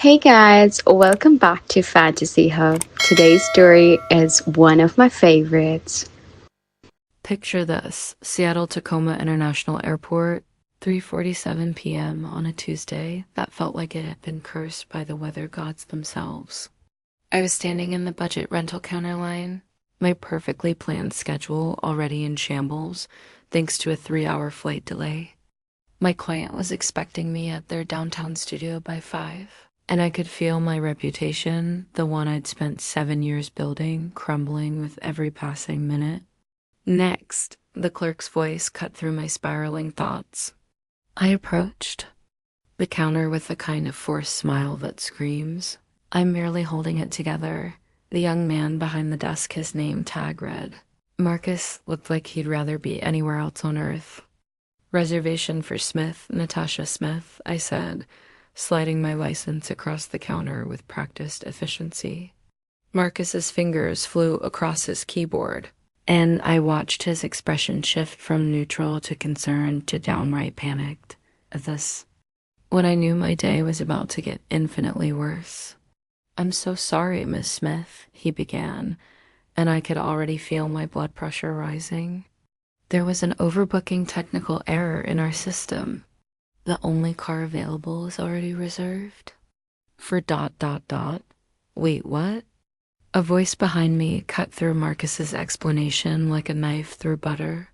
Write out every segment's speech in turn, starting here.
Hey guys, welcome back to Fantasy Hub. Today's story is one of my favorites. Picture this, Seattle Tacoma International Airport, 3:47 p.m. on a Tuesday that felt like it had been cursed by the weather gods themselves. I was standing in the budget rental counter line, my perfectly planned schedule already in shambles thanks to a 3-hour flight delay. My client was expecting me at their downtown studio by 5, and I could feel my reputation, the one I'd spent 7 years building, crumbling with every passing minute. Next, the clerk's voice cut through my spiraling thoughts. I approached the counter with the kind of forced smile that screams, "I'm merely holding it together." The young man behind the desk, his name tag read. Marcus looked like he'd rather be anywhere else on earth. "Reservation for Smith, Natasha Smith," I said, sliding my license across the counter with practiced efficiency. Marcus's fingers flew across his keyboard, and I watched his expression shift from neutral to concerned to downright panicked at this, when I knew my day was about to get infinitely worse. "I'm so sorry, Miss Smith," he began, and I could already feel my blood pressure rising. "There was an overbooking technical error in our system. The only car available is already reserved." For ... Wait, what? A voice behind me cut through Marcus's explanation like a knife through butter.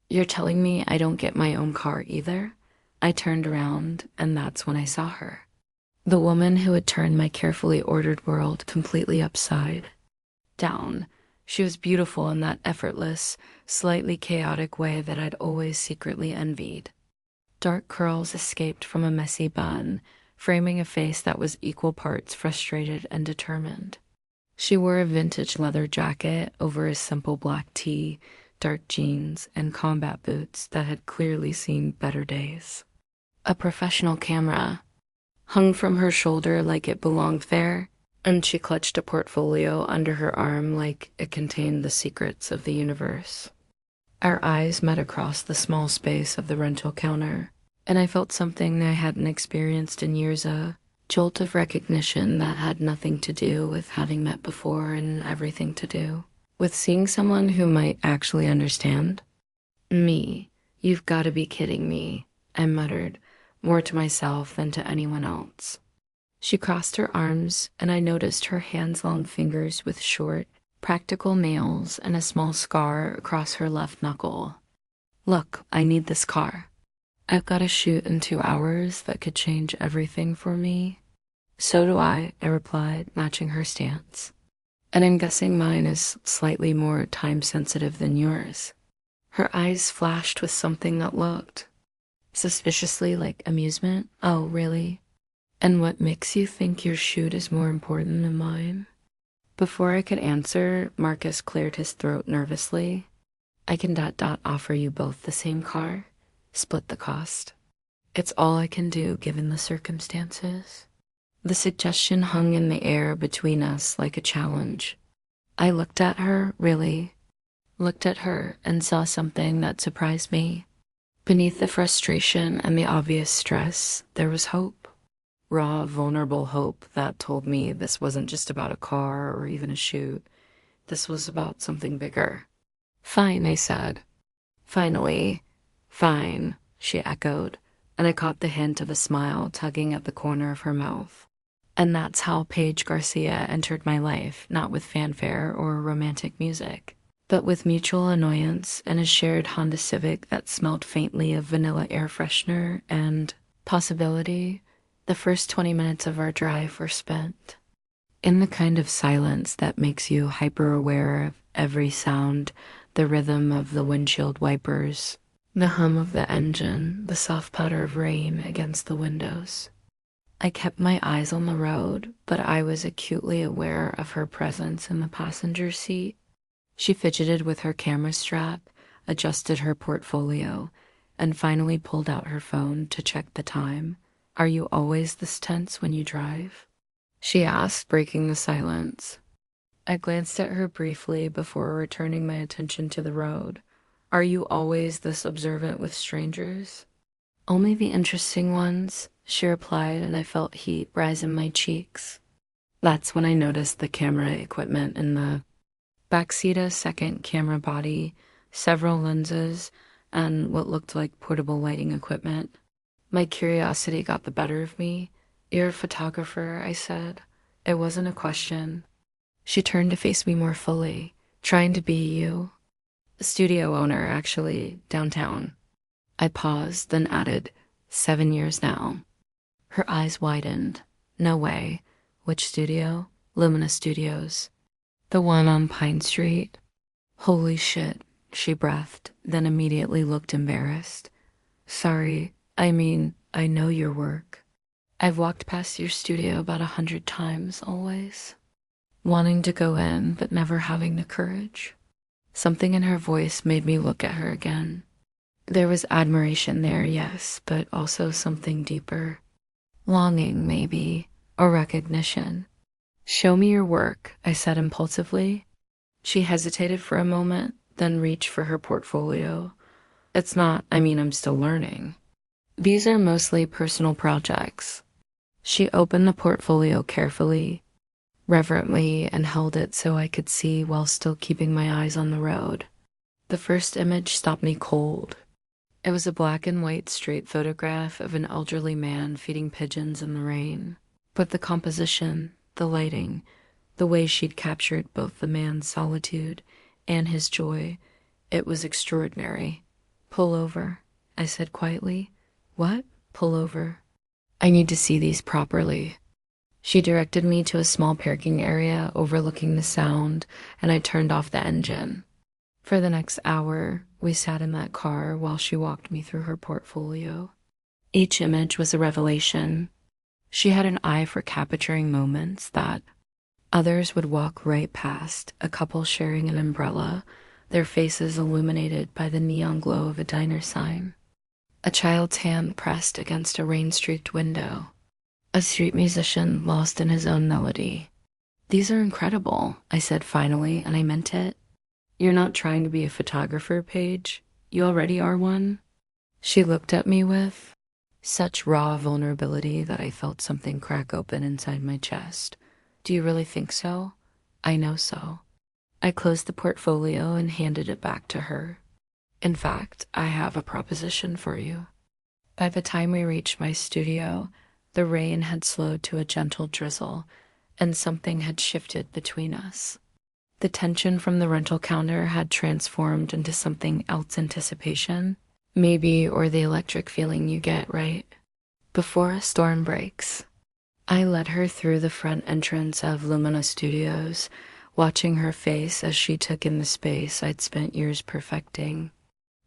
"You're telling me I don't get my own car either?" I turned around, and that's when I saw her. The woman who had turned my carefully ordered world completely upside down. She was beautiful in that effortless, slightly chaotic way that I'd always secretly envied. Dark curls escaped from a messy bun, framing a face that was equal parts frustrated and determined. She wore a vintage leather jacket over a simple black tee, dark jeans, and combat boots that had clearly seen better days. A professional camera hung from her shoulder like it belonged there, and she clutched a portfolio under her arm like it contained the secrets of the universe. Our eyes met across the small space of the rental counter, and I felt something I hadn't experienced in years, a jolt of recognition that had nothing to do with having met before and everything to do with seeing someone who might actually understand me. "You've got to be kidding me," I muttered, more to myself than to anyone else. She crossed her arms, and I noticed her hands-long fingers with short, practical nails and a small scar across her left knuckle. "Look, I need this car. I've got a shoot in 2 hours that could change everything for me." "So do I replied, matching her stance. "And I'm guessing mine is slightly more time-sensitive than yours." Her eyes flashed with something that looked suspiciously like amusement. "Oh, really? And what makes you think your shoot is more important than mine?" Before I could answer, Marcus cleared his throat nervously. "I can ... offer you both the same car. Split the cost. It's all I can do given the circumstances." The suggestion hung in the air between us like a challenge. I looked at her, looked at her, and saw something that surprised me. Beneath the frustration and the obvious stress, there was hope. Raw, vulnerable hope that told me this wasn't just about a car or even a shoot. This was about something bigger. "Fine," I said. "Finally." "Fine," she echoed, and I caught the hint of a smile tugging at the corner of her mouth. And that's how Paige Garcia entered my life, not with fanfare or romantic music, but with mutual annoyance and a shared Honda Civic that smelled faintly of vanilla air freshener and possibility. The first 20 minutes of our drive were spent in the kind of silence that makes you hyper-aware of every sound, the rhythm of the windshield wipers, the hum of the engine, the soft patter of rain against the windows. I kept my eyes on the road, but I was acutely aware of her presence in the passenger seat. She fidgeted with her camera strap, adjusted her portfolio, and finally pulled out her phone to check the time. "Are you always this tense when you drive?" she asked, breaking the silence. I glanced at her briefly before returning my attention to the road. "Are you always this observant with strangers?" "Only the interesting ones. she replied, and I felt heat rise in my cheeks. That's when I noticed the camera equipment in the backseat, a second camera body, several lenses, and what looked like portable lighting equipment. My curiosity got the better of me. "You're a photographer," I said. It wasn't a question. She turned to face me more fully. "Trying to be you." "A studio owner, actually, downtown." I paused, then added, "7 years now." Her eyes widened. "No way. Which studio?" "Lumina Studios." "The one on Pine Street?" "Holy shit," she breathed, then immediately looked embarrassed. "Sorry, I know your work. I've walked past your studio about 100 times, always. Wanting to go in, but never having the courage." Something in her voice made me look at her again. There was admiration there, yes, but also something deeper. Longing, maybe, or recognition. "Show me your work," I said impulsively. She hesitated for a moment, then reached for her portfolio. "It's not, I'm still learning. These are mostly personal projects." She opened the portfolio carefully, reverently, and held it so I could see while still keeping my eyes on the road. The first image stopped me cold. It was a black and white street photograph of an elderly man feeding pigeons in the rain. But the composition, the lighting, the way she'd captured both the man's solitude and his joy, it was extraordinary. "Pull over," I said quietly. "What?" "Pull over. I need to see these properly." She directed me to a small parking area overlooking the sound, and I turned off the engine. For the next hour, we sat in that car while she walked me through her portfolio. Each image was a revelation. She had an eye for capturing moments that others would walk right past, a couple sharing an umbrella, their faces illuminated by the neon glow of a diner sign. A child's hand pressed against a rain-streaked window. A street musician lost in his own melody. "These are incredible," I said finally, and I meant it. "You're not trying to be a photographer, Paige. You already are one." She looked at me with such raw vulnerability that I felt something crack open inside my chest. "Do you really think so?" "I know so." I closed the portfolio and handed it back to her. "In fact, I have a proposition for you." By the time we reached my studio, the rain had slowed to a gentle drizzle, and something had shifted between us. The tension from the rental counter had transformed into something else, anticipation, maybe, or the electric feeling you get, right? Before a storm breaks. I led her through the front entrance of Lumina Studios, watching her face as she took in the space I'd spent years perfecting.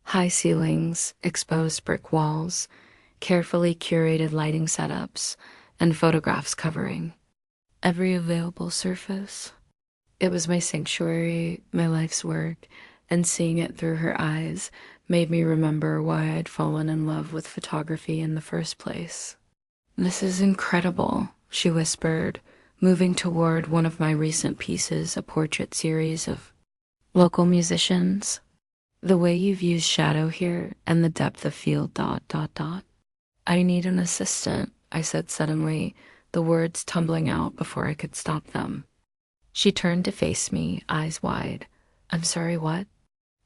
High ceilings, exposed brick walls, carefully curated lighting setups, and photographs covering every available surface. It was my sanctuary, my life's work, and seeing it through her eyes made me remember why I'd fallen in love with photography in the first place. "This is incredible," she whispered, moving toward one of my recent pieces, a portrait series of local musicians. "The way you've used shadow here and the depth of field ... I need an assistant," I said suddenly, the words tumbling out before I could stop them. She turned to face me, eyes wide. "I'm sorry, what?"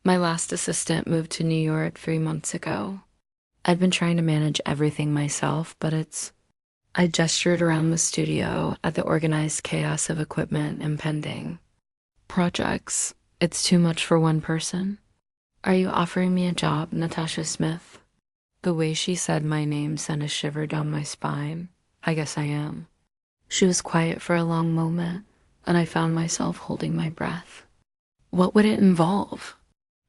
"My last assistant moved to New York 3 months ago. I'd been trying to manage everything myself, but it's..." I gestured around the studio at the organized chaos of equipment impending. "Projects. It's too much for one person." "Are you offering me a job, Natasha Smith?" The way she said my name sent a shiver down my spine. "I guess I am." She was quiet for a long moment, and I found myself holding my breath. "What would it involve?"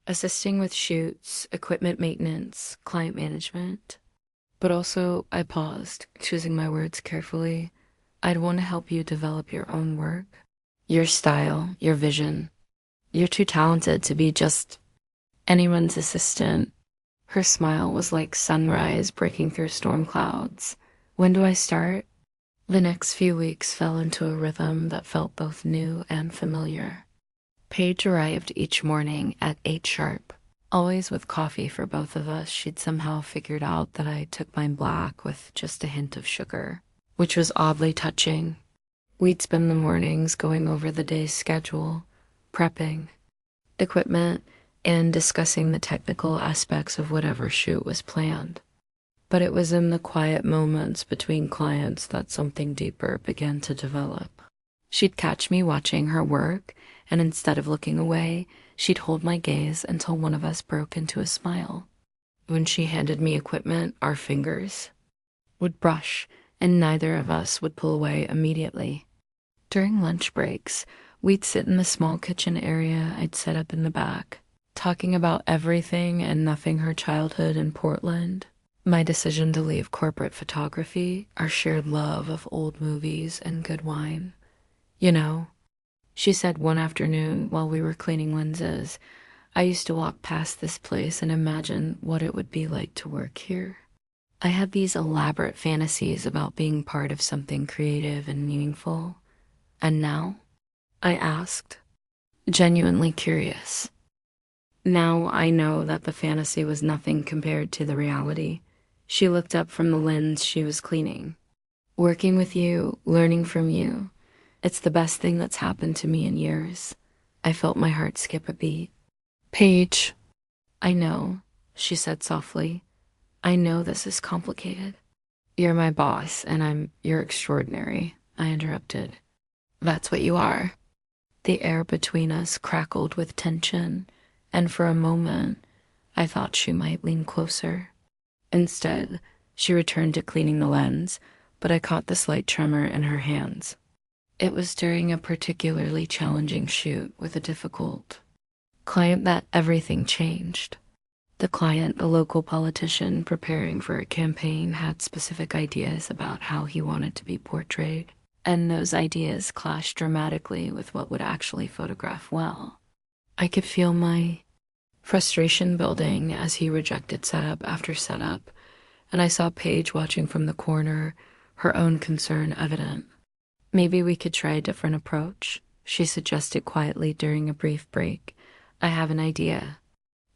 "Assisting with shoots, equipment maintenance, client management. But also," I paused, choosing my words carefully, "I'd want to help you develop your own work. Your style, your vision. You're too talented to be just anyone's assistant." Her smile was like sunrise breaking through storm clouds. "When do I start?" The next few weeks fell into a rhythm that felt both new and familiar. Paige arrived each morning at 8 sharp. Always with coffee for both of us, she'd somehow figured out that I took mine black with just a hint of sugar, which was oddly touching. We'd spend the mornings going over the day's schedule, prepping, equipment, and discussing the technical aspects of whatever shoot was planned. But it was in the quiet moments between clients that something deeper began to develop. She'd catch me watching her work, and instead of looking away, she'd hold my gaze until one of us broke into a smile. When she handed me equipment, our fingers would brush, and neither of us would pull away immediately. During lunch breaks, we'd sit in the small kitchen area I'd set up in the back, talking about everything and nothing her childhood in Portland, my decision to leave corporate photography, our shared love of old movies and good wine. You know, she said one afternoon while we were cleaning lenses, I used to walk past this place and imagine what it would be like to work here. I had these elaborate fantasies about being part of something creative and meaningful. And now? I asked, genuinely curious. Now I know that the fantasy was nothing compared to the reality. She looked up from the lens she was cleaning. Working with you, learning from you, it's the best thing that's happened to me in years. I felt my heart skip a beat. Paige, I know, she said softly. I know this is complicated. You're my boss, and you're extraordinary, I interrupted. That's what you are. The air between us crackled with tension, and for a moment, I thought she might lean closer. Instead, she returned to cleaning the lens, but I caught the slight tremor in her hands. It was during a particularly challenging shoot with a difficult client that everything changed. The client, a local politician preparing for a campaign, had specific ideas about how he wanted to be portrayed, and those ideas clashed dramatically with what would actually photograph well. I could feel my frustration building as he rejected setup after setup, and I saw Paige watching from the corner, her own concern evident. Maybe we could try a different approach, she suggested quietly during a brief break. I have an idea.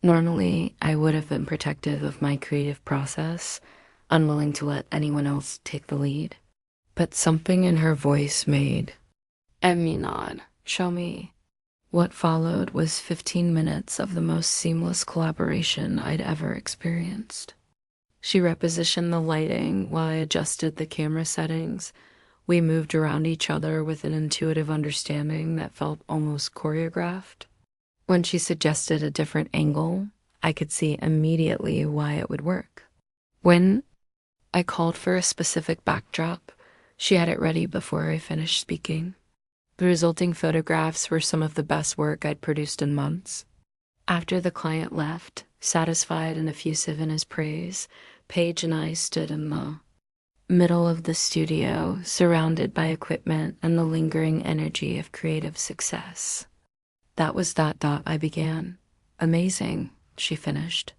Normally, I would have been protective of my creative process, unwilling to let anyone else take the lead. But something in her voice made Emmy nod. Show me. What followed was 15 minutes of the most seamless collaboration I'd ever experienced. She repositioned the lighting while I adjusted the camera settings. We moved around each other with an intuitive understanding that felt almost choreographed. When she suggested a different angle, I could see immediately why it would work. When I called for a specific backdrop, she had it ready before I finished speaking. The resulting photographs were some of the best work I'd produced in months. After the client left, satisfied and effusive in his praise, Paige and I stood in the middle of the studio, surrounded by equipment and the lingering energy of creative success. That was ... I began. Amazing, she finished.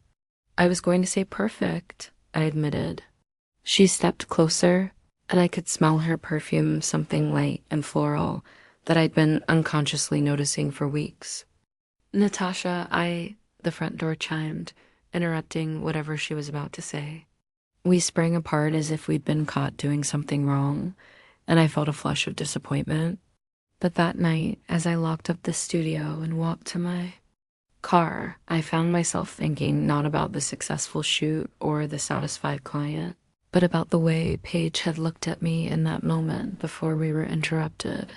I was going to say perfect, I admitted. She stepped closer, and I could smell her perfume, something light and floral that I'd been unconsciously noticing for weeks. Natasha, the front door chimed, interrupting whatever she was about to say. We sprang apart as if we'd been caught doing something wrong, and I felt a flush of disappointment. But that night, as I locked up the studio and walked to my car, I found myself thinking not about the successful shoot or the satisfied client, but about the way Paige had looked at me in that moment before we were interrupted.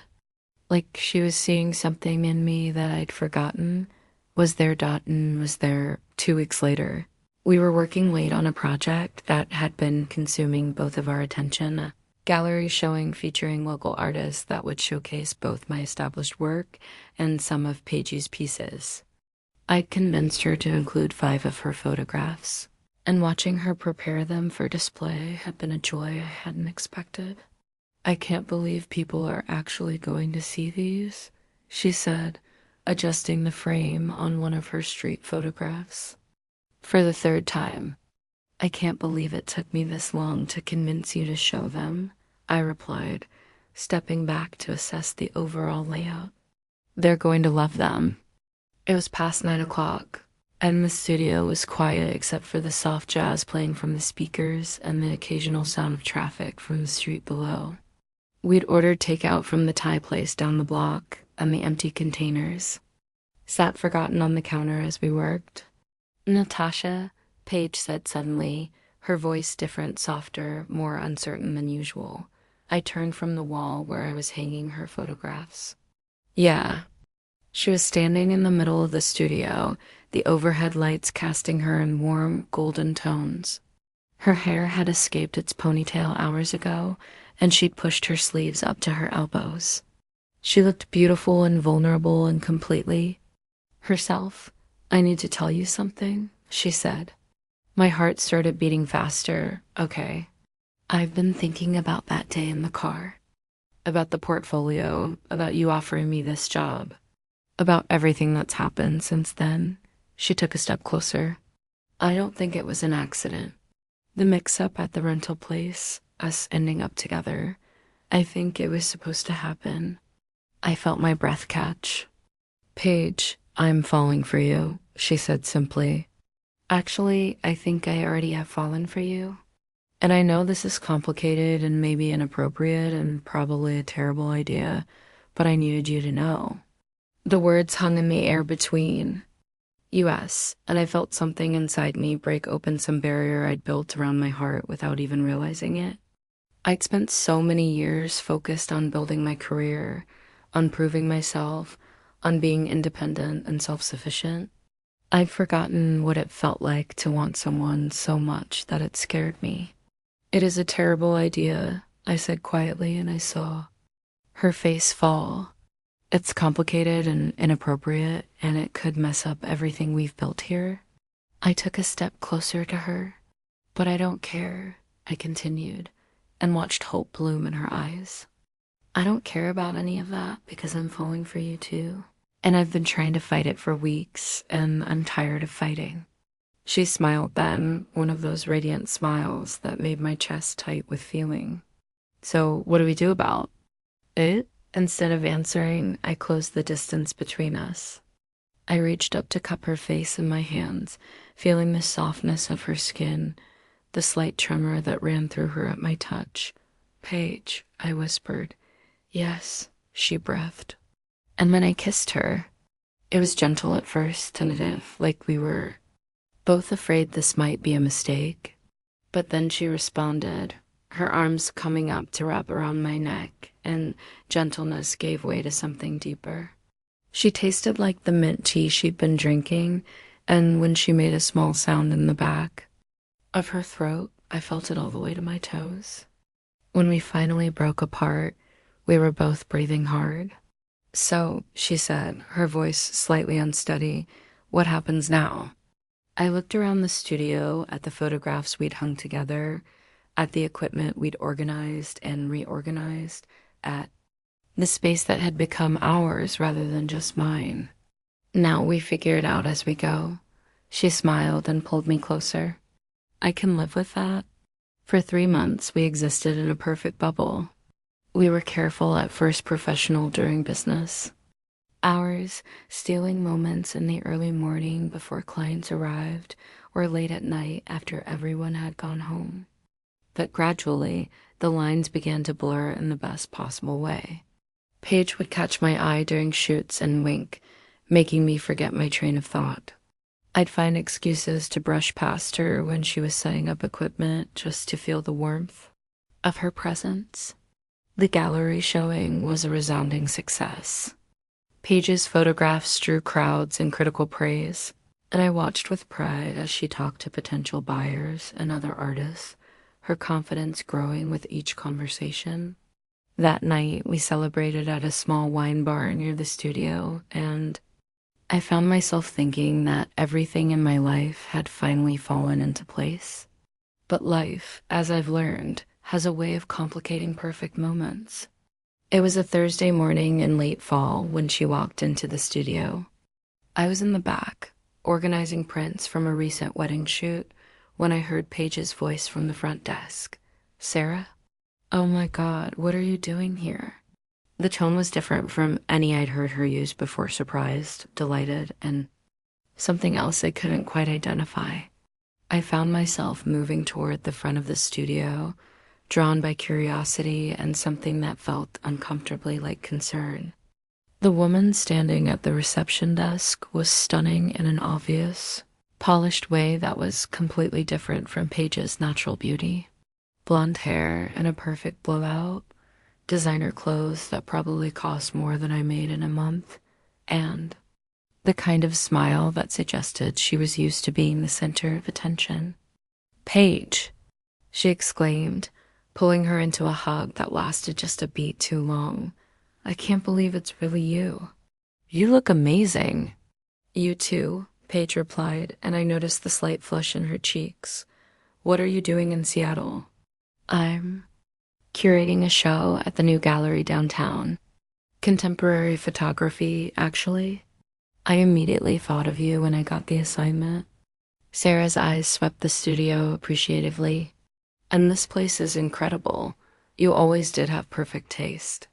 Like she was seeing something in me that I'd forgotten, was there 2 weeks later. We were working late on a project that had been consuming both of our attention, a gallery showing featuring local artists that would showcase both my established work and some of Paige's pieces. I'd convinced her to include 5 of her photographs, and watching her prepare them for display had been a joy I hadn't expected. I can't believe people are actually going to see these, she said, adjusting the frame on one of her street photographs. For the 3rd time. I can't believe it took me this long to convince you to show them, I replied, stepping back to assess the overall layout. They're going to love them. It was past 9 o'clock. And the studio was quiet except for the soft jazz playing from the speakers and the occasional sound of traffic from the street below. We'd ordered takeout from the Thai place down the block, and the empty containers sat forgotten on the counter as we worked. Natasha, Paige said suddenly, her voice different, softer, more uncertain than usual. I turned from the wall where I was hanging her photographs. Yeah. She was standing in the middle of the studio, the overhead lights casting her in warm, golden tones. Her hair had escaped its ponytail hours ago, and she'd pushed her sleeves up to her elbows. She looked beautiful and vulnerable and completely herself. I need to tell you something, she said. My heart started beating faster. Okay. I've been thinking about that day in the car. About the portfolio, about you offering me this job. About everything that's happened since then. She took a step closer. I don't think it was an accident. The mix-up at the rental place, us ending up together. I think it was supposed to happen. I felt my breath catch. Paige, I'm falling for you, she said simply. Actually, I think I already have fallen for you. And I know this is complicated and maybe inappropriate and probably a terrible idea, but I needed you to know. The words hung in the air between US, and I felt something inside me break open some barrier I'd built around my heart without even realizing it. I'd spent so many years focused on building my career, on proving myself, on being independent and self-sufficient. I'd forgotten what it felt like to want someone so much that it scared me. It is a terrible idea, I said quietly, and I saw her face fall. It's complicated and inappropriate, and it could mess up everything we've built here. I took a step closer to her. But I don't care, I continued, and watched hope bloom in her eyes. I don't care about any of that because I'm falling for you too. And I've been trying to fight it for weeks, and I'm tired of fighting. She smiled then, one of those radiant smiles that made my chest tight with feeling. So what do we do about it? Instead of answering, I closed the distance between us. I reached up to cup her face in my hands, feeling the softness of her skin, the slight tremor that ran through her at my touch. Paige, I whispered. Yes, she breathed. And when I kissed her, it was gentle at first, tentative, like we were both afraid this might be a mistake. But then she responded, her arms coming up to wrap around my neck, and gentleness gave way to something deeper. She tasted like the mint tea she'd been drinking, and when she made a small sound in the back of her throat, I felt it all the way to my toes. When we finally broke apart, we were both breathing hard. So, she said, her voice slightly unsteady, what happens now? I looked around the studio at the photographs we'd hung together, at the equipment we'd organized and reorganized, at the space that had become ours rather than just mine. Now we figure it out as we go. She smiled and pulled me closer. I can live with that. For 3 months, we existed in a perfect bubble. We were careful at first, professional during business. Hours, stealing moments in the early morning before clients arrived, or late at night after everyone had gone home. But gradually, the lines began to blur in the best possible way. Paige would catch my eye during shoots and wink, making me forget my train of thought. I'd find excuses to brush past her when she was setting up equipment just to feel the warmth of her presence. The gallery showing was a resounding success. Paige's photographs drew crowds and critical praise, and I watched with pride as she talked to potential buyers and other artists, her confidence growing with each conversation. That night, we celebrated at a small wine bar near the studio, and I found myself thinking that everything in my life had finally fallen into place. But life, as I've learned, has a way of complicating perfect moments. It was a Thursday morning in late fall when she walked into the studio. I was in the back, organizing prints from a recent wedding shoot, when I heard Paige's voice from the front desk. Sarah? Oh my God, what are you doing here? The tone was different from any I'd heard her use before, surprised, delighted, and something else I couldn't quite identify. I found myself moving toward the front of the studio, drawn by curiosity and something that felt uncomfortably like concern. The woman standing at the reception desk was stunning in an obvious, polished way that was completely different from Paige's natural beauty. Blonde hair and a perfect blowout, designer clothes that probably cost more than I made in a month, and the kind of smile that suggested she was used to being the center of attention. "Paige!" she exclaimed, pulling her into a hug that lasted just a beat too long. "I can't believe it's really you. You look amazing." "You too," Paige replied, and I noticed the slight flush in her cheeks. "What are you doing in Seattle?" "I'm curating a show at the new gallery downtown. Contemporary photography, actually. I immediately thought of you when I got the assignment." Sarah's eyes swept the studio appreciatively. "And this place is incredible. You always did have perfect taste."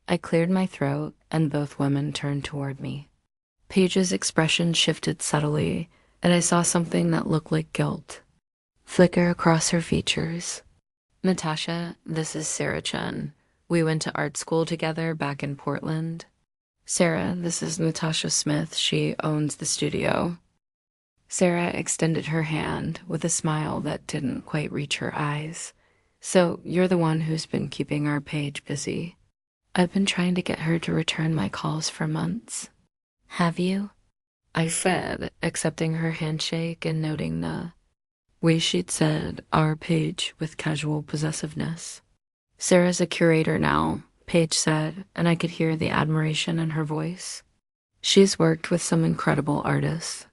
I cleared my throat, and both women turned toward me. Paige's expression shifted subtly, and I saw something that looked like guilt flicker across her features. "Natasha, this is Sarah Chen. We went to art school together back in Portland." "Sarah, this is Natasha Smith. She owns the studio." Sarah extended her hand with a smile that didn't quite reach her eyes. "So you're the one who's been keeping our Paige busy." "I've been trying to get her to return my calls for months." "Have you?" I said, accepting her handshake and noting the way she'd said our Paige with casual possessiveness. "Sarah's a curator now," Paige said, and I could hear the admiration in her voice. "She's worked with some incredible artists.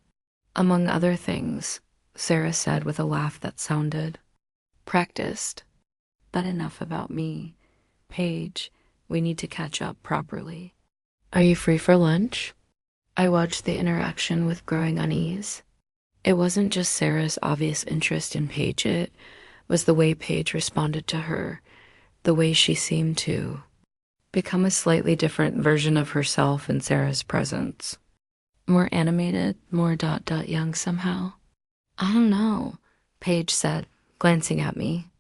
Among other things," Sarah said with a laugh that sounded practiced. "But enough about me. Paige, we need to catch up properly. Are you free for lunch?" I watched the interaction with growing unease. It wasn't just Sarah's obvious interest in Paige, it was the way Paige responded to her, the way she seemed to become a slightly different version of herself in Sarah's presence. More animated, more young somehow. "I don't know," Paige said, glancing at me.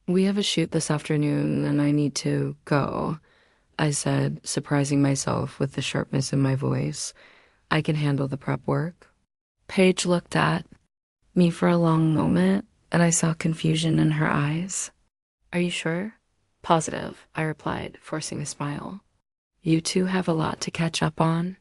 "We have a shoot this afternoon and I need to go," I said, surprising myself with the sharpness in my voice. "I can handle the prep work." Paige looked at me for a long moment, and I saw confusion in her eyes. "Are you sure?" "Positive," I replied, forcing a smile. "You two have a lot to catch up on."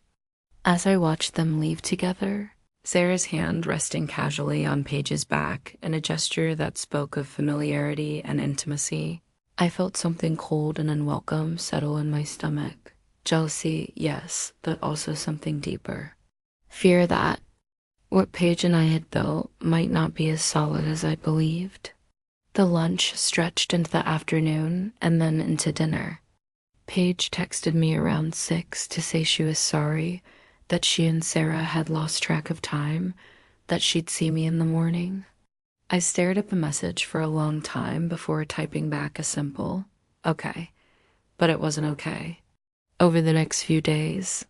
As I watched them leave together, Sarah's hand resting casually on Paige's back in a gesture that spoke of familiarity and intimacy, I felt something cold and unwelcome settle in my stomach. Jealousy, yes, but also something deeper. Fear that what Paige and I had built might not be as solid as I believed. The lunch stretched into the afternoon and then into dinner. Paige texted me around 6 to say she was sorry, that she and Sarah had lost track of time, that she'd see me in the morning. I stared at the message for a long time before typing back a simple, "Okay," but it wasn't okay. Over the next few days,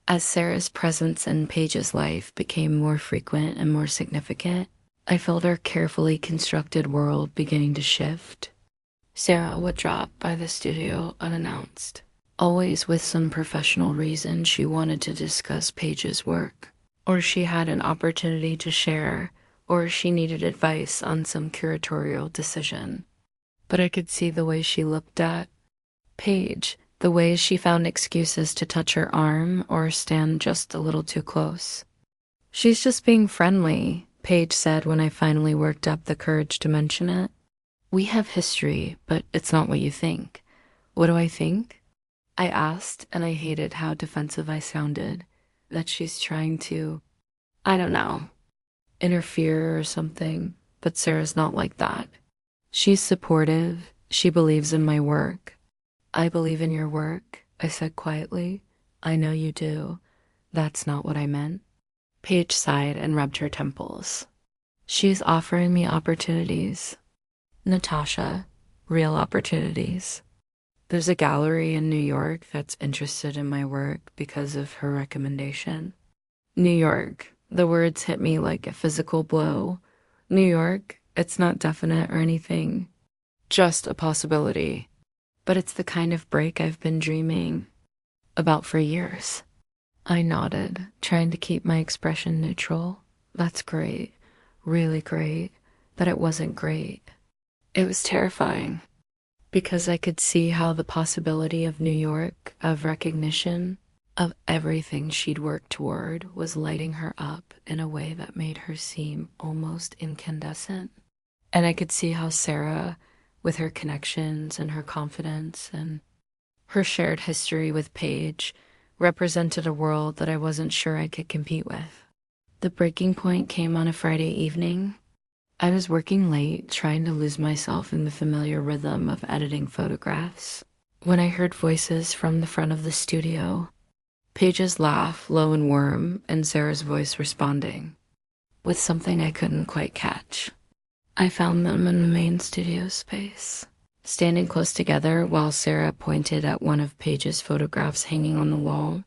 as Sarah's presence in Paige's life became more frequent and more significant, I felt our carefully constructed world beginning to shift. Sarah would drop by the studio unannounced, always with some professional reason she wanted to discuss Paige's work, or she had an opportunity to share, or she needed advice on some curatorial decision. But I could see the way she looked at Paige, the way she found excuses to touch her arm or stand just a little too close. "She's just being friendly," Paige said when I finally worked up the courage to mention it. "We have history, but it's not what you think." "What do I think?" I asked, and I hated how defensive I sounded. That she's trying to, I don't know, interfere or something, but Sarah's not like that. She's supportive. She believes in my work. "I believe in your work," I said quietly. "I know you do. That's not what I meant." Paige sighed and rubbed her temples. "She's offering me opportunities, Natasha, real opportunities. There's a gallery in New York that's interested in my work because of her recommendation." "New York, The words hit me like a physical blow. New York, it's not definite or anything, just a possibility. But it's the kind of break I've been dreaming about for years. I nodded, trying to keep my expression neutral. That's great, really great, but it wasn't great. It was terrifying because I could see how the possibility of New York, of recognition, of everything she'd worked toward was lighting her up in a way that made her seem almost incandescent. And I could see how Sarah, with her connections and her confidence and her shared history with Paige, represented a world that I wasn't sure I could compete with. The breaking point came on a Friday evening. I was working late, trying to lose myself in the familiar rhythm of editing photographs, when I heard voices from the front of the studio. Paige's laugh, low and warm, and Sarah's voice responding, with something I couldn't quite catch. I found them in the main studio space, standing close together while Sarah pointed at one of Paige's photographs hanging on the wall.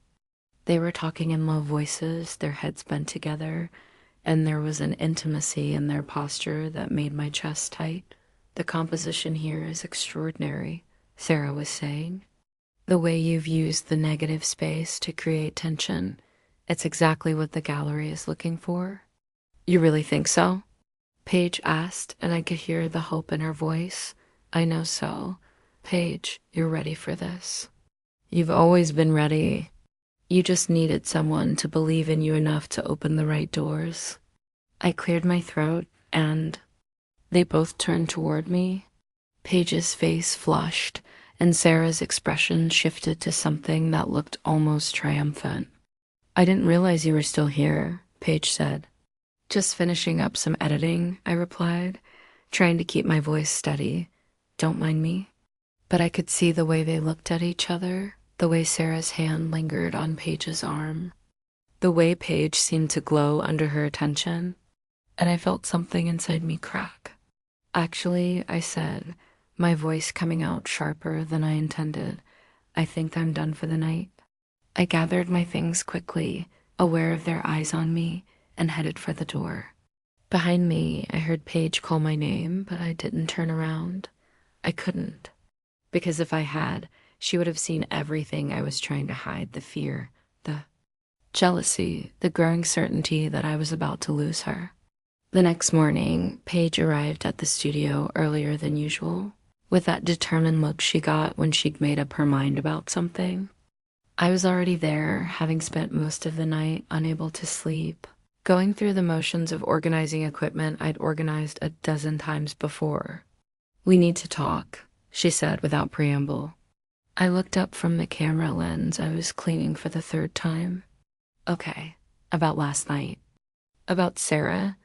They were talking in low voices, their heads bent together, and there was an intimacy in their posture that made my chest tight. The composition here is extraordinary, Sarah was saying. The way you've used the negative space to create tension, it's exactly what the gallery is looking for. You really think so? Paige asked, and I could hear the hope in her voice. I know so. Paige, you're ready for this. You've always been ready. You just needed someone to believe in you enough to open the right doors. I cleared my throat, and they both turned toward me. Paige's face flushed, and Sarah's expression shifted to something that looked almost triumphant. I didn't realize you were still here, Paige said. Just finishing up some editing, I replied, trying to keep my voice steady. Don't mind me. But I could see the way they looked at each other, the way Sarah's hand lingered on Paige's arm, the way Paige seemed to glow under her attention, and I felt something inside me crack. Actually, I said, my voice coming out sharper than I intended, I think I'm done for the night. I gathered my things quickly, aware of their eyes on me, and headed for the door. Behind me, I heard Paige call my name, but I didn't turn around. I couldn't, because if I had, she would have seen everything I was trying to hide, the fear, the jealousy, the growing certainty that I was about to lose her. The next morning, Paige arrived at the studio earlier than usual, with that determined look she got when she'd made up her mind about something. I was already there, having spent most of the night unable to sleep, going through the motions of organizing equipment I'd organized a dozen times before. We need to talk, she said without preamble. I looked up from the camera lens I was cleaning for the third time. Okay, about last night. About Sarah.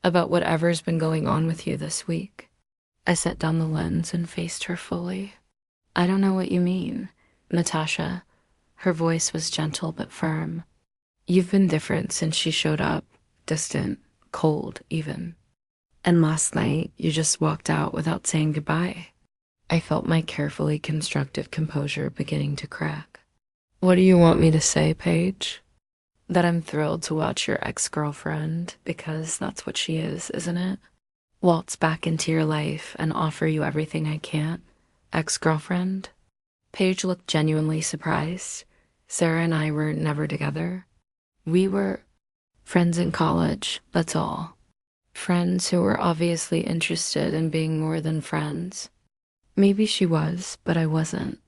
About whatever's been going on with you this week. I set down the lens and faced her fully. I don't know what you mean, Natasha. Her voice was gentle but firm. You've been different since she showed up, distant, cold even. And last night, you just walked out without saying goodbye. I felt my carefully constructed composure beginning to crack. What do you want me to say, Paige? That I'm thrilled to watch your ex-girlfriend, because that's what she is, isn't it? Waltz back into your life and offer you everything I can't. Ex-girlfriend? Paige looked genuinely surprised. Sarah and I were never together. We were friends in college, that's all. Friends who were obviously interested in being more than friends. Maybe she was, but I wasn't.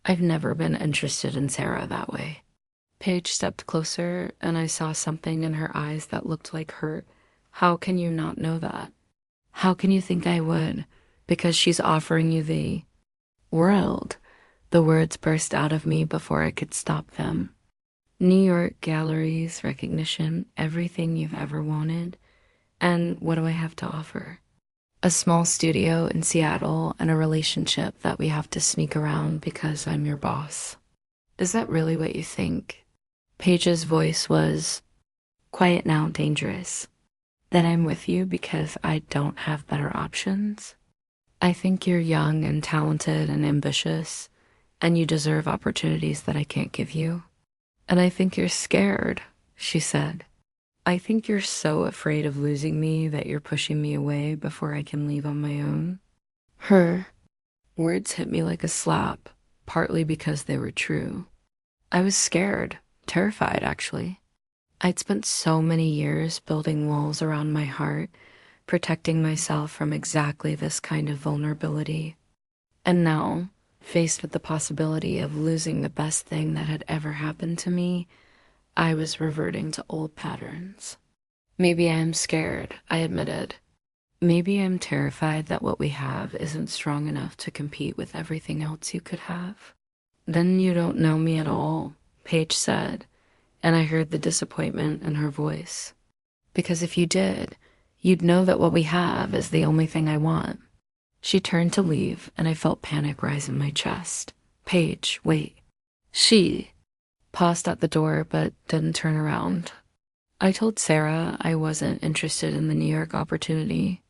I've never been interested in Sarah that way. Paige stepped closer, and I saw something in her eyes that looked like hurt. How can you not know that? How can you think I would? Because she's offering you the world. The words burst out of me before I could stop them. New York galleries, recognition, everything you've ever wanted. And what do I have to offer? A small studio in Seattle and a relationship that we have to sneak around because I'm your boss. Is that really what you think? Paige's voice was quiet now, dangerous. That I'm with you because I don't have better options? I think you're young and talented and ambitious, and you deserve opportunities that I can't give you. And I think you're scared, she said. I think you're so afraid of losing me that you're pushing me away before I can leave on my own. Her words hit me like a slap, partly because they were true. I was scared, terrified actually. I'd spent so many years building walls around my heart, protecting myself from exactly this kind of vulnerability. And now, faced with the possibility of losing the best thing that had ever happened to me, I was reverting to old patterns. Maybe I am scared, I admitted. Maybe I'm terrified that what we have isn't strong enough to compete with everything else you could have. Then you don't know me at all, Paige said, and I heard the disappointment in her voice. Because if you did, you'd know that what we have is the only thing I want. She turned to leave, and I felt panic rise in my chest. Paige, wait. She paused at the door, but didn't turn around. I told Sarah I wasn't interested in the New York opportunity.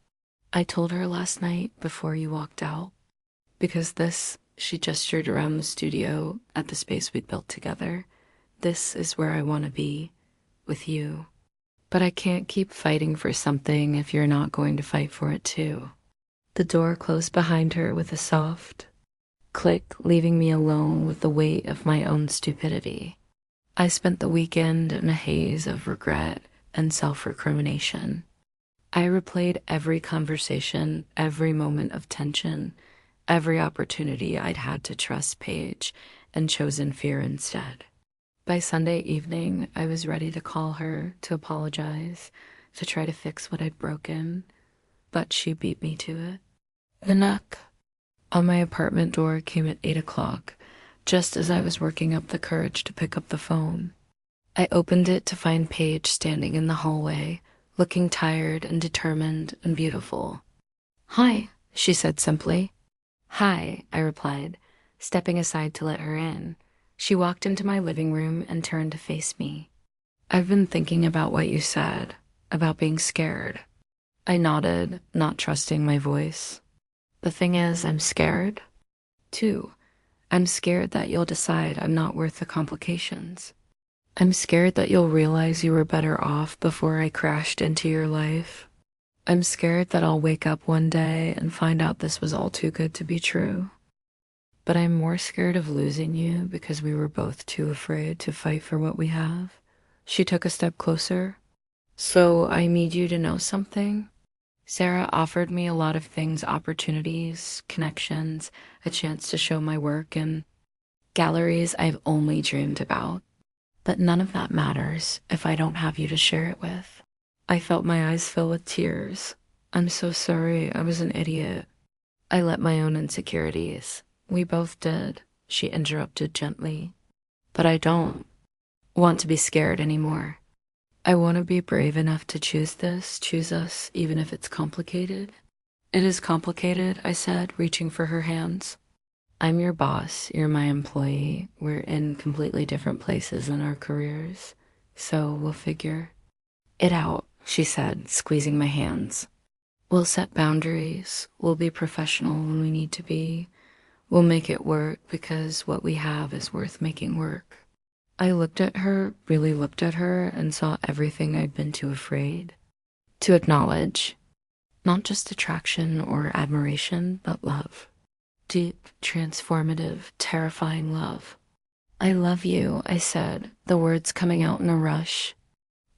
I told her last night before you walked out. Because this, she gestured around the studio at the space we'd built together. This is where I want to be, with you. But I can't keep fighting for something if you're not going to fight for it too. The door closed behind her with a soft click, leaving me alone with the weight of my own stupidity. I spent the weekend in a haze of regret and self-recrimination. I replayed every conversation, every moment of tension, every opportunity I'd had to trust Paige and chosen fear instead. By Sunday evening, I was ready to call her, to apologize, to try to fix what I'd broken, but she beat me to it. The knock on my apartment door came at 8 o'clock, just as I was working up the courage to pick up the phone. I opened it to find Paige standing in the hallway, looking tired and determined and beautiful. "Hi," she said simply. "Hi," I replied, stepping aside to let her in. She walked into my living room and turned to face me. "I've been thinking about what you said, about being scared." I nodded, not trusting my voice. "The thing is, I'm scared, too. I'm scared that you'll decide I'm not worth the complications. I'm scared that you'll realize you were better off before I crashed into your life. I'm scared that I'll wake up one day and find out this was all too good to be true. But I'm more scared of losing you because we were both too afraid to fight for what we have." She took a step closer. "So I need you to know something. Sarah offered me a lot of things, opportunities, connections, a chance to show my work in galleries I've only dreamed about. But none of that matters if I don't have you to share it with." I felt my eyes fill with tears. "I'm so sorry, I was an idiot. I let my own insecurities." "We both did," she interrupted gently. "But I don't want to be scared anymore. I want to be brave enough to choose this, choose us, even if it's complicated." "It is complicated," I said, reaching for her hands. "I'm your boss, you're my employee. We're in completely different places in our careers, so we'll figure it out," she said, squeezing my hands. "We'll set boundaries. We'll be professional when we need to be. We'll make it work because what we have is worth making work." I looked at her, really looked at her, and saw everything I'd been too afraid to acknowledge. Not just attraction or admiration, but love. Deep, transformative, terrifying love. "I love you," I said, the words coming out in a rush.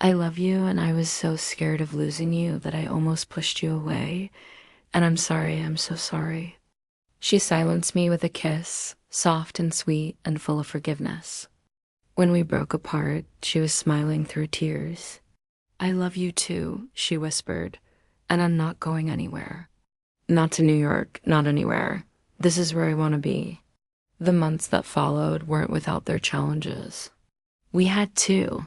"I love you, and I was so scared of losing you that I almost pushed you away. And I'm sorry, I'm so sorry." She silenced me with a kiss, soft and sweet and full of forgiveness. When we broke apart, she was smiling through tears. "I love you too," she whispered, "and I'm not going anywhere. Not to New York, not anywhere. This is where I want to be." The months that followed weren't without their challenges. We had to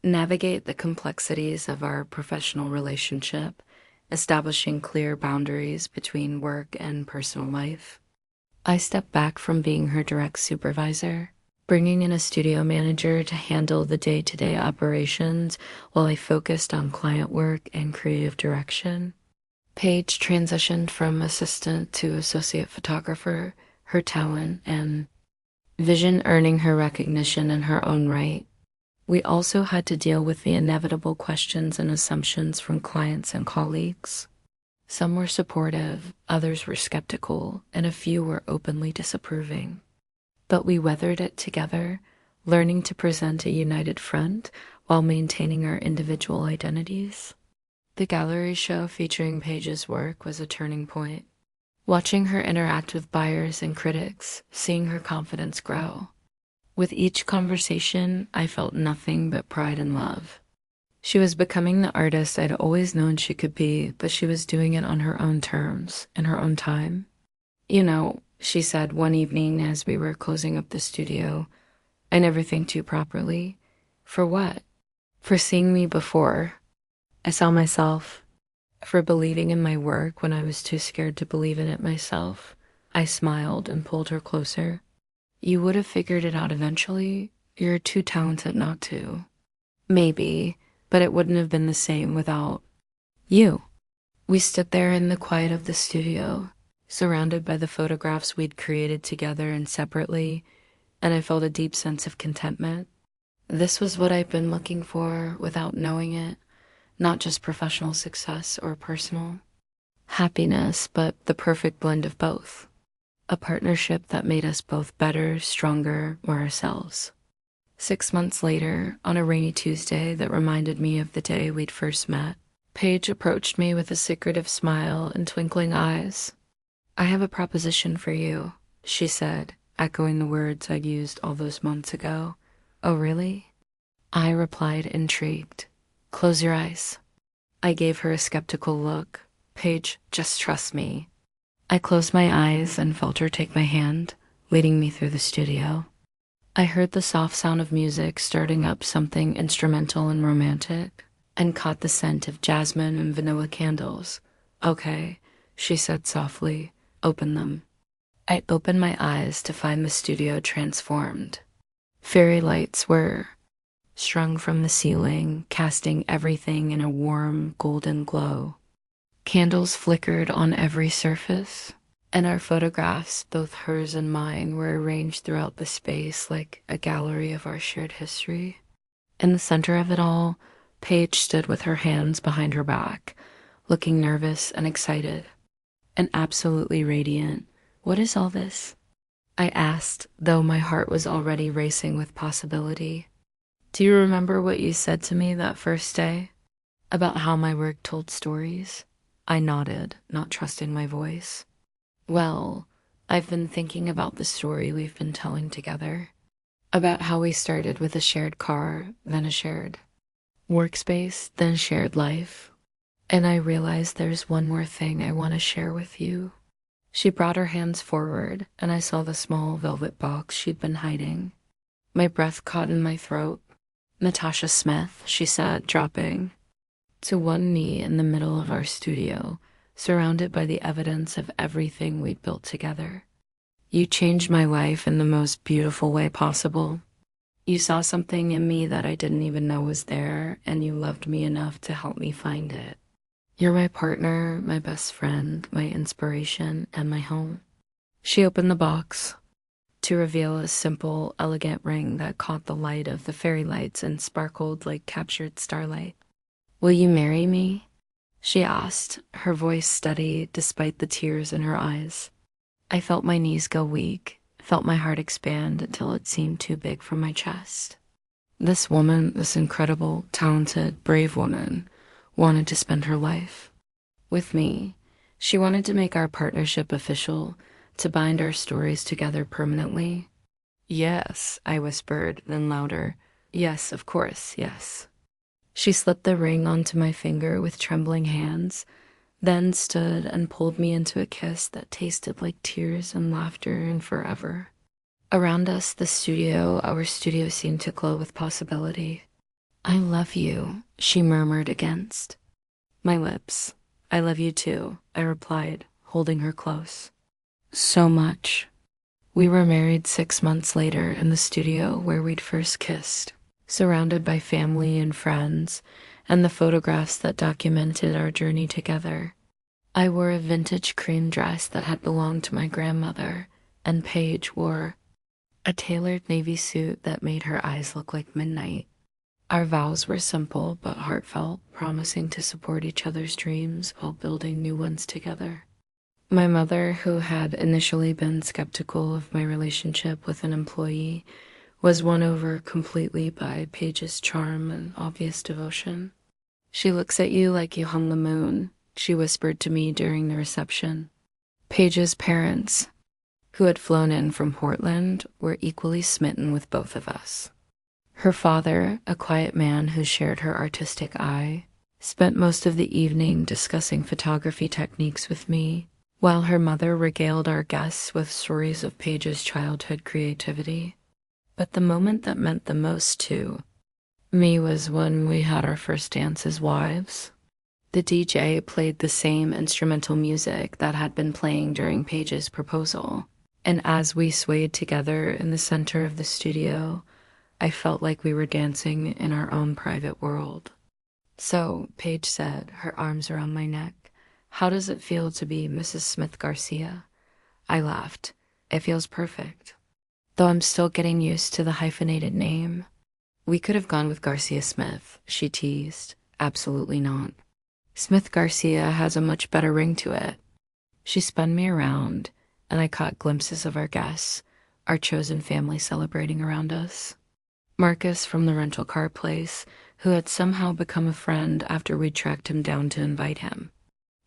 navigate the complexities of our professional relationship, establishing clear boundaries between work and personal life. I stepped back from being her direct supervisor, bringing in a studio manager to handle the day-to-day operations while I focused on client work and creative direction. Paige transitioned from assistant to associate photographer, her talent and vision earning her recognition in her own right. We also had to deal with the inevitable questions and assumptions from clients and colleagues. Some were supportive, others were skeptical, and a few were openly disapproving. But we weathered it together, learning to present a united front while maintaining our individual identities. The gallery show featuring Paige's work was a turning point. Watching her interact with buyers and critics, seeing her confidence grow. With each conversation, I felt nothing but pride and love. She was becoming the artist I'd always known she could be, but she was doing it on her own terms, in her own time. You know, she said one evening as we were closing up the studio, I never think too properly. For what? For seeing me before. I saw myself. For believing in my work when I was too scared to believe in it myself. I smiled and pulled her closer. You would have figured it out eventually. You're too talented not to. Maybe, but it wouldn't have been the same without you. We stood there in the quiet of the studio, surrounded by the photographs we'd created together and separately, and I felt a deep sense of contentment. This was what I'd been looking for without knowing it, not just professional success or personal happiness, but the perfect blend of both. A partnership that made us both better, stronger, more ourselves. 6 months later, on a rainy Tuesday that reminded me of the day we'd first met, Paige approached me with a secretive smile and twinkling eyes. I have a proposition for you, she said, echoing the words I'd used all those months ago. Oh, really? I replied, intrigued. Close your eyes. I gave her a skeptical look. Paige, just trust me. I closed my eyes and felt her take my hand, leading me through the studio. I heard the soft sound of music starting up something instrumental and romantic, and caught the scent of jasmine and vanilla candles. Okay, she said softly, open them. I opened my eyes to find the studio transformed. Fairy lights were strung from the ceiling, casting everything in a warm, golden glow. Candles flickered on every surface, and our photographs, both hers and mine, were arranged throughout the space like a gallery of our shared history. In the center of it all, Paige stood with her hands behind her back, looking nervous and excited, and absolutely radiant. What is all this? I asked, though my heart was already racing with possibility. Do you remember what you said to me that first day? About how my work told stories? I nodded, not trusting my voice. Well, I've been thinking about the story we've been telling together. About how we started with a shared car, then a shared workspace, then shared life. And I realized there's one more thing I want to share with you. She brought her hands forward, and I saw the small velvet box she'd been hiding. My breath caught in my throat. Natasha Smith, she said, dropping to one knee in the middle of our studio, surrounded by the evidence of everything we'd built together. You changed my life in the most beautiful way possible. You saw something in me that I didn't even know was there, and you loved me enough to help me find it. You're my partner, my best friend, my inspiration, and my home. She opened the box to reveal a simple, elegant ring that caught the light of the fairy lights and sparkled like captured starlight. Will you marry me? She asked, her voice steady despite the tears in her eyes. I felt my knees go weak, felt my heart expand until it seemed too big for my chest. This woman, this incredible, talented, brave woman, wanted to spend her life with me. She wanted to make our partnership official, to bind our stories together permanently. Yes, I whispered, then louder. Yes, of course, yes. She slipped the ring onto my finger with trembling hands, then stood and pulled me into a kiss that tasted like tears and laughter and forever. Around us, our studio seemed to glow with possibility. I love you, she murmured against my lips. I love you too, I replied, holding her close. So much. We were married 6 months later in the studio where we'd first kissed, surrounded by family and friends, and the photographs that documented our journey together. I wore a vintage cream dress that had belonged to my grandmother, and Paige wore a tailored navy suit that made her eyes look like midnight. Our vows were simple but heartfelt, promising to support each other's dreams while building new ones together. My mother, who had initially been skeptical of my relationship with an employee, was won over completely by Paige's charm and obvious devotion. "She looks at you like you hung the moon," she whispered to me during the reception. Paige's parents, who had flown in from Portland, were equally smitten with both of us. Her father, a quiet man who shared her artistic eye, spent most of the evening discussing photography techniques with me, while her mother regaled our guests with stories of Paige's childhood creativity. But the moment that meant the most to me was when we had our first dance as wives. The DJ played the same instrumental music that had been playing during Paige's proposal, and as we swayed together in the center of the studio, I felt like we were dancing in our own private world. "So," Paige said, her arms around my neck, "how does it feel to be Mrs. Smith Garcia?" I laughed. "It feels perfect. Though I'm still getting used to the hyphenated name." "We could have gone with Garcia Smith," she teased. "Absolutely not. Smith Garcia has a much better ring to it." She spun me around, and I caught glimpses of our guests, our chosen family celebrating around us. Marcus from the rental car place, who had somehow become a friend after we tracked him down to invite him.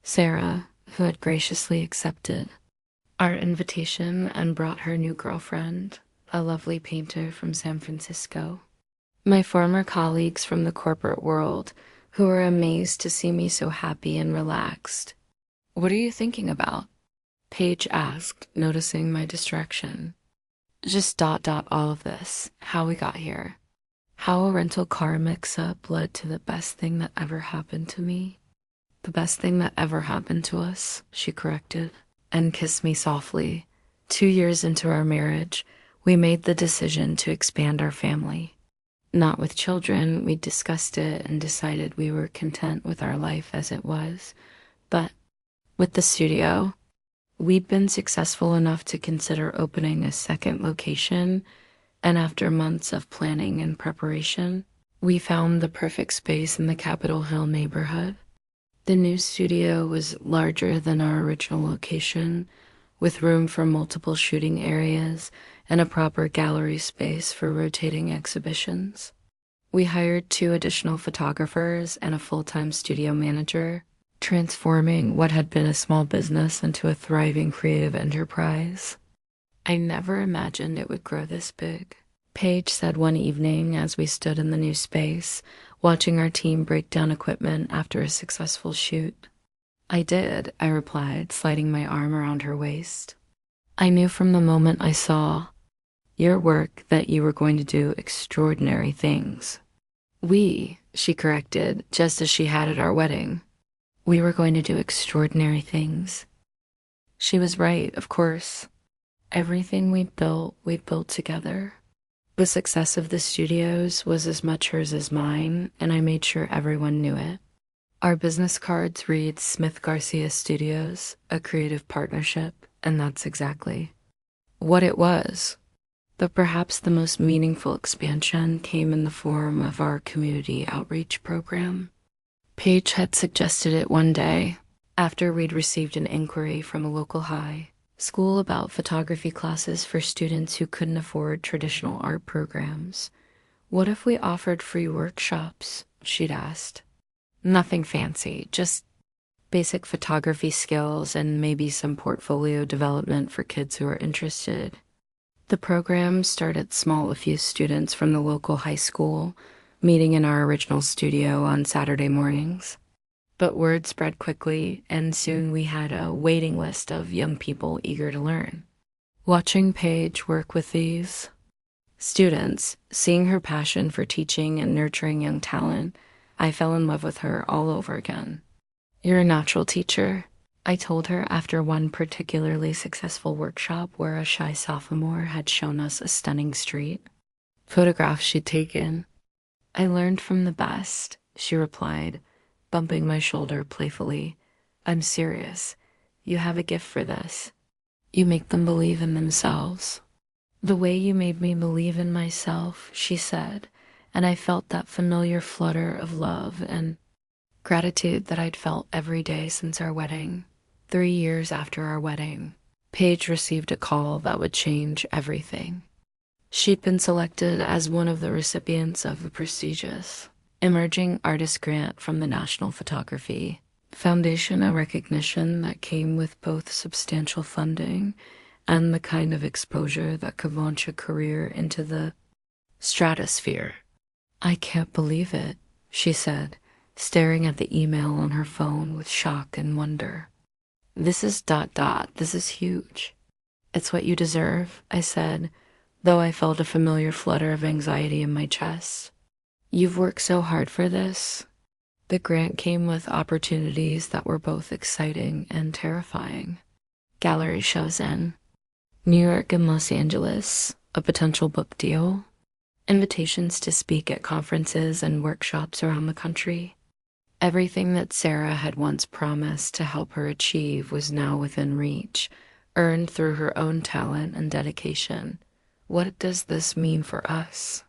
Sarah, who had graciously accepted our invitation and brought her new girlfriend, a lovely painter from San Francisco. My former colleagues from the corporate world, who were amazed to see me so happy and relaxed. "What are you thinking about?" Paige asked, noticing my distraction. "Just all of this, how we got here. How a rental car mix-up led to the best thing that ever happened to me." "The best thing that ever happened to us," she corrected, and kissed me softly. 2 years into our marriage, we made the decision to expand our family. Not with children, we discussed it and decided we were content with our life as it was. But with the studio, we'd been successful enough to consider opening a second location, and after months of planning and preparation, we found the perfect space in the Capitol Hill neighborhood. The new studio was larger than our original location, with room for multiple shooting areas and a proper gallery space for rotating exhibitions. We hired 2 additional photographers and a full-time studio manager, transforming what had been a small business into a thriving creative enterprise. "I never imagined it would grow this big," Paige said one evening as we stood in the new space, watching our team break down equipment after a successful shoot. "I did," I replied, sliding my arm around her waist. "I knew from the moment I saw your work that you were going to do extraordinary things." She corrected, just as she had at our wedding. We were going to do extraordinary things. She was right, of course. Everything we built together. The success of the studios was as much hers as mine, and I made sure everyone knew it. Our business cards read Smith Garcia Studios, a creative partnership, and that's exactly what it was. But perhaps the most meaningful expansion came in the form of our community outreach program. Paige had suggested it one day, after we'd received an inquiry from a local high school about photography classes for students who couldn't afford traditional art programs. "What if we offered free workshops?" she'd asked. "Nothing fancy, just basic photography skills and maybe some portfolio development for kids who are interested." The program started small, a few students from the local high school, meeting in our original studio on Saturday mornings. But word spread quickly, and soon we had a waiting list of young people eager to learn. Watching Paige work with these students, seeing her passion for teaching and nurturing young talent, I fell in love with her all over again. "You're a natural teacher," I told her after one particularly successful workshop where a shy sophomore had shown us a stunning street photograph she'd taken. "I learned from the best," she replied, bumping my shoulder playfully. "I'm serious. You have a gift for this. You make them believe in themselves." "The way you made me believe in myself," she said, and I felt that familiar flutter of love and gratitude that I'd felt every day since our wedding. 3 years after our wedding, Paige received a call that would change everything. She'd been selected as one of the recipients of the prestigious Emerging Artist Grant from the National Photography Foundation, a recognition that came with both substantial funding and the kind of exposure that could launch a career into the stratosphere. "I can't believe it," she said, staring at the email on her phone with shock and wonder. "This is ... This is huge." "It's what you deserve," I said, though I felt a familiar flutter of anxiety in my chest. "You've worked so hard for this." The grant came with opportunities that were both exciting and terrifying. Gallery shows in New York and Los Angeles, a potential book deal, invitations to speak at conferences and workshops around the country. Everything that Sarah had once promised to help her achieve was now within reach, earned through her own talent and dedication. What does this mean for us?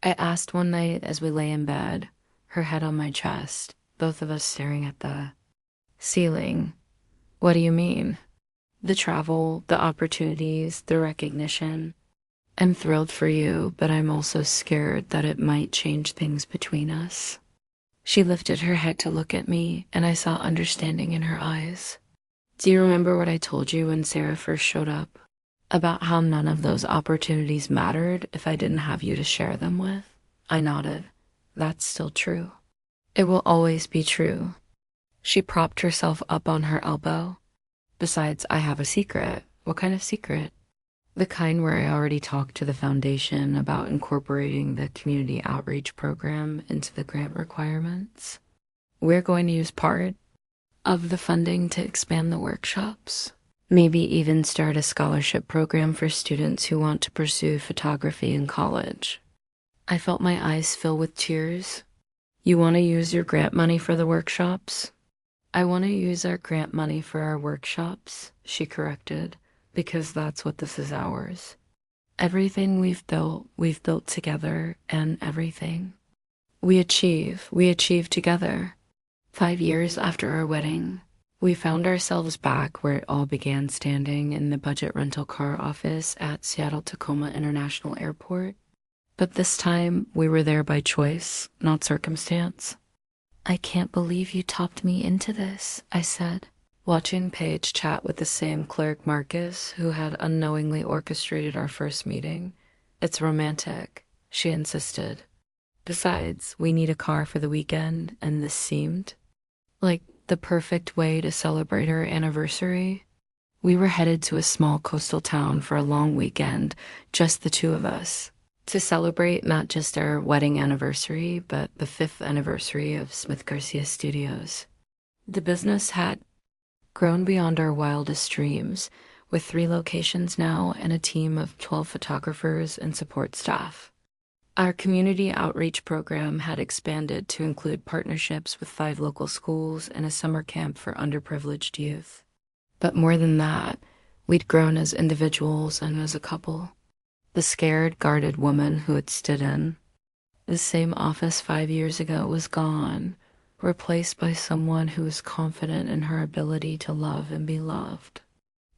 I asked one night as we lay in bed, her head on my chest, both of us staring at the ceiling. "What do you mean?" "The travel, the opportunities, the recognition. I'm thrilled for you, but I'm also scared that it might change things between us." She lifted her head to look at me, and I saw understanding in her eyes. "Do you remember what I told you when Sarah first showed up? About how none of those opportunities mattered if I didn't have you to share them with?" I nodded. "That's still true." "It will always be true." She propped herself up on her elbow. "Besides, I have a secret." "What kind of secret?" "The kind where I already talked to the foundation about incorporating the community outreach program into the grant requirements. We're going to use part of the funding to expand the workshops. Maybe even start a scholarship program for students who want to pursue photography in college." I felt my eyes fill with tears. "You want to use your grant money for the workshops?" "I want to use our grant money for our workshops," she corrected, "because that's what this is ours. Everything we've built together, and everything we achieve together." 5 years after our wedding, we found ourselves back where it all began, standing in the budget rental car office at Seattle-Tacoma International Airport. But this time, we were there by choice, not circumstance. "I can't believe you talked me into this," I said, watching Paige chat with the same clerk Marcus who had unknowingly orchestrated our first meeting. "It's romantic," she insisted. "Besides, we need a car for the weekend, and this seemed like the perfect way to celebrate our anniversary." We were headed to a small coastal town for a long weekend, just the two of us, to celebrate not just our wedding anniversary, but the 5th anniversary of Smith Garcia Studios. The business had grown beyond our wildest dreams, with 3 locations now and a team of 12 photographers and support staff. Our community outreach program had expanded to include partnerships with 5 local schools and a summer camp for underprivileged youth. But more than that, we'd grown as individuals and as a couple. The scared, guarded woman who had stood in the same office 5 years ago was gone, replaced by someone who was confident in her ability to love and be loved.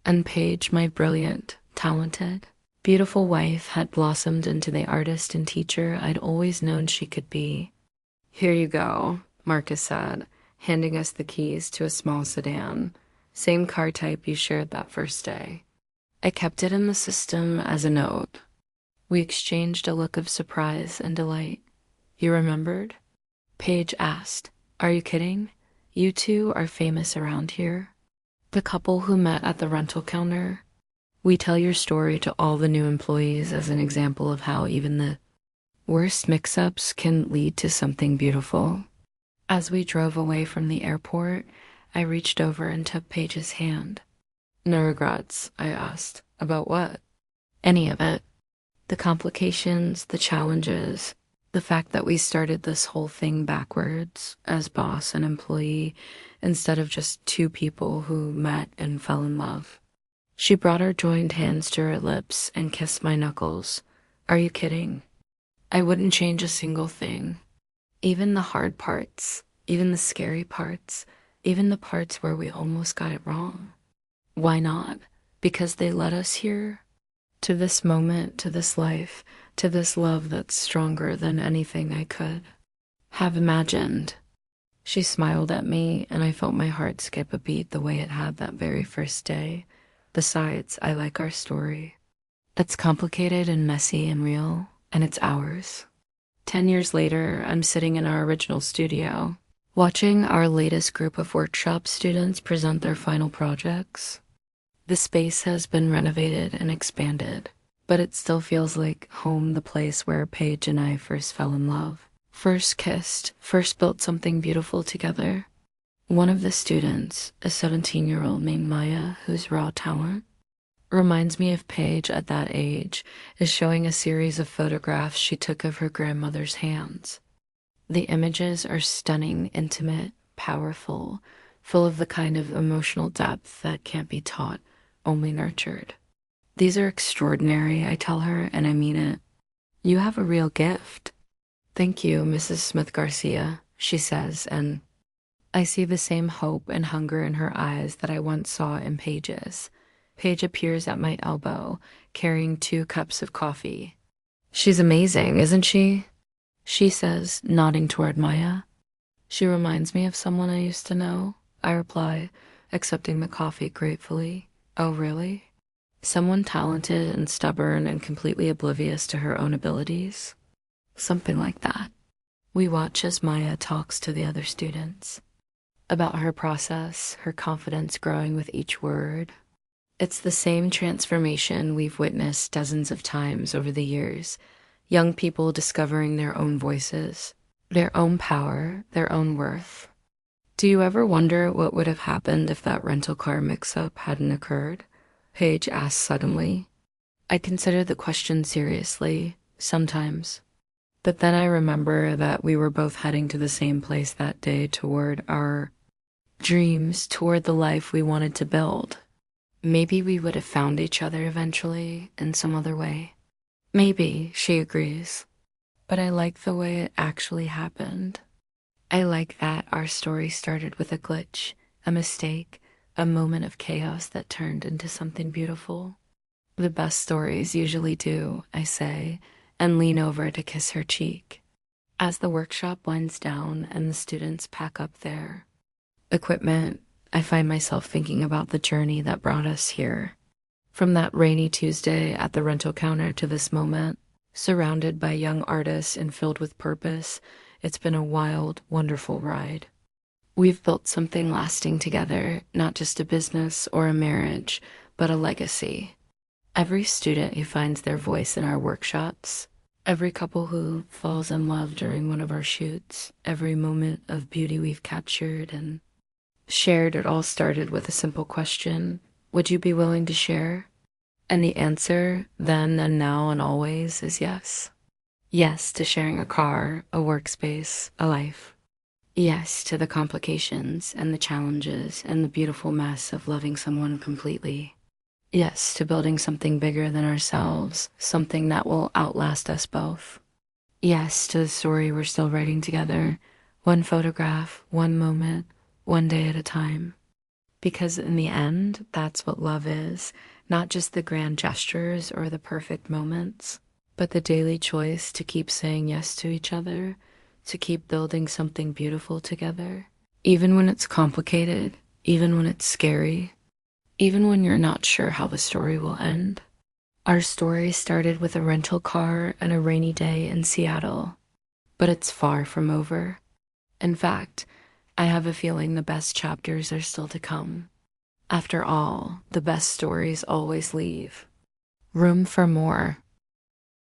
And Paige, my brilliant, talented, beautiful wife, had blossomed into the artist and teacher I'd always known she could be. "Here you go," Marcus said, handing us the keys to a small sedan. "Same car type you shared that first day." I kept it in the system as a note. We exchanged a look of surprise and delight. "You remembered?" Paige asked. "Are you kidding? You two are famous around here." The couple who met at the rental counter. We tell your story to all the new employees as an example of how even the worst mix-ups can lead to something beautiful. As we drove away from the airport, I reached over and took Paige's hand. "No regrets?" I asked. "About what?" "Any of it. The complications, the challenges, the fact that we started this whole thing backwards, as boss and employee, instead of just 2 people who met and fell in love." She brought her joined hands to her lips and kissed my knuckles. "Are you kidding?" I wouldn't change a single thing. Even the hard parts, even the scary parts, even the parts where we almost got it wrong. Why not? Because they led us here, to this moment, to this life, to this love that's stronger than anything I could have imagined. She smiled at me, and I felt my heart skip a beat the way it had that very first day. Besides, I like our story. It's complicated and messy and real, and it's ours. 10 years later, I'm sitting in our original studio, watching our latest group of workshop students present their final projects. The space has been renovated and expanded, but it still feels like home, the place where Paige and I first fell in love, first kissed, first built something beautiful together. One of the students, a 17-year-old named Maya, whose raw talent reminds me of Paige at that age, is showing a series of photographs she took of her grandmother's hands. The images are stunning, intimate, powerful, full of the kind of emotional depth that can't be taught, only nurtured. These are extraordinary, I tell her, and I mean it. You have a real gift. Thank you, Mrs. Smith Garcia, she says, and I see the same hope and hunger in her eyes that I once saw in Paige's. Paige appears at my elbow, carrying 2 cups of coffee. She's amazing, isn't she? She says, nodding toward Maya. She reminds me of someone I used to know, I reply, accepting the coffee gratefully. Oh, really? Someone talented and stubborn and completely oblivious to her own abilities? Something like that. We watch as Maya talks to the other students about her process, her confidence growing with each word. It's the same transformation we've witnessed dozens of times over the years. Young people discovering their own voices, their own power, their own worth. Do you ever wonder what would have happened if that rental car mix-up hadn't occurred? Paige asked suddenly. I consider the question seriously, sometimes. But then I remember that we were both heading to the same place that day, toward our dreams, toward the life we wanted to build. Maybe we would have found each other eventually, in some other way. Maybe, she agrees. But I like the way it actually happened. I like that our story started with a glitch, a mistake, a moment of chaos that turned into something beautiful. The best stories usually do, I say, and lean over to kiss her cheek. As the workshop winds down and the students pack up their equipment, I find myself thinking about the journey that brought us here. From that rainy Tuesday at the rental counter to this moment, surrounded by young artists and filled with purpose, it's been a wild, wonderful ride. We've built something lasting together, not just a business or a marriage, but a legacy. Every student who finds their voice in our workshops, every couple who falls in love during one of our shoots, every moment of beauty we've captured and shared, it all started with a simple question. Would you be willing to share? And the answer, then and now and always, is yes. Yes to sharing a car, a workspace, a life. Yes to the complications and the challenges and the beautiful mess of loving someone completely. Yes to building something bigger than ourselves, something that will outlast us both. Yes to the story we're still writing together, one photograph, one moment, one day at a time. Because in the end, that's what love is, not just the grand gestures or the perfect moments, but the daily choice to keep saying yes to each other, to keep building something beautiful together, even when it's complicated, even when it's scary, even when you're not sure how the story will end. Our story started with a rental car and a rainy day in Seattle, but it's far from over. In fact, I have a feeling the best chapters are still to come. After all, the best stories always leave room for more.